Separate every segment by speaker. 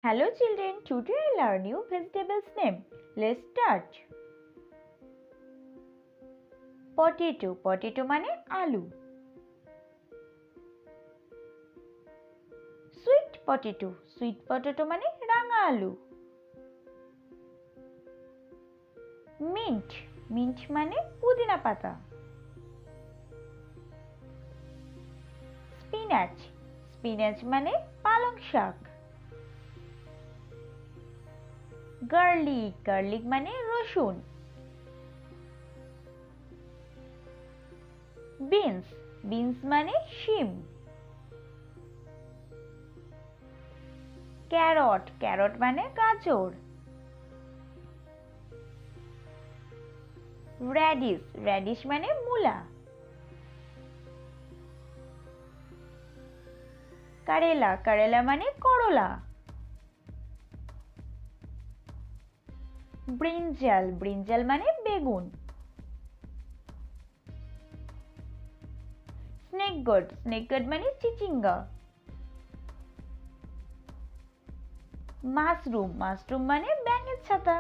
Speaker 1: Hello children, today I learn you vegetables name. Let's start. Potato, potato মানে আলু. Sweet potato, sweet potato মানে রাঙা আলু. Mint, mint মানে পুদিনা পাতা. Spinach, spinach মানে পালং শাক. Garlic, garlic মানে রসুন. Beans, beans মানে শিম. Carrot, carrot মানে গাজর. Radish, radish মানে মূলা. কারেলা, কারেলা মানে করলা. ব্রিঞ্জাল, ব্রিঞ্জাল মানে বেগুন. স্নেক গোড, স্নেক গোড মানে চিচিঙ্গা. মাশরুম, মাশরুম মানে ব্যাঙের ছাতা.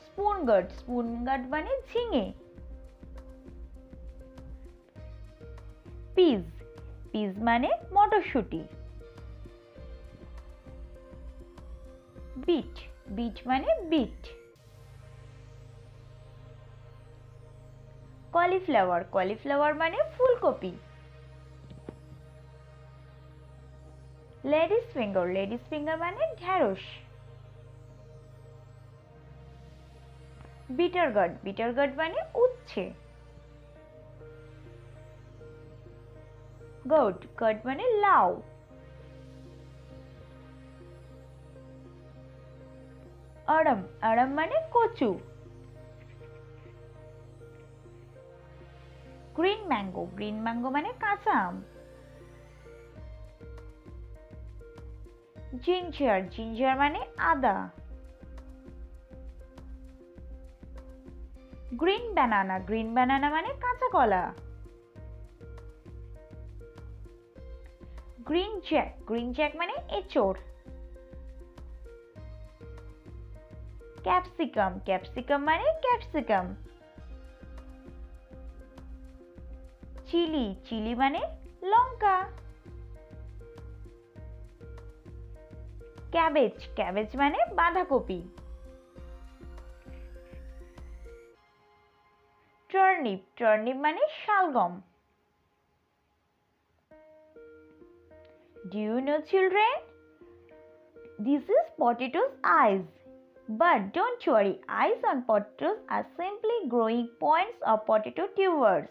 Speaker 1: স্পুন গোড, স্পুন গোড মানে ঝিঙে. পিজ, পিজ মানে মটরশুঁটি. বিট, বিট মানে বিট. কলিফ্লাওয়ার, কলিফ্লাওয়ার মানে ফুলকপি. লেডিস ফিঙ্গার, লেডিস ফিঙ্গার মানে ঢেঁড়স. বিটার গার্ড, বিটার গার্ড মানে উচ্ছে. গোড, গোড মানে লাউ. আড়ম, আড়ম মানে কচু. গ্রিন ম্যাঙ্গো, গ্রিন ম্যাঙ্গো মানে কাঁচা আম. জিঞ্জার, জিঞ্জার মানে আদা. গ্রিন ব্যানানা, গ্রিন ব্যানানা মানে কাঁচা কলা. গ্রিন জ্যাক, গ্রিন জ্যাক মানে এঁচড়. ক্যাপসিকাম, ক্যাপসিকাম মানে ক্যাপসিকাম. চিলি, চিলি মানে লঙ্কা. ক্যাবেজ, ক্যাবেজ মানে বাঁধাকপি. টার্নিপ, টার্নিপ মানে শালগম. Do you know children? This is potato's eyes. But don't worry, eyes on potatoes are simply growing points of potato tubers.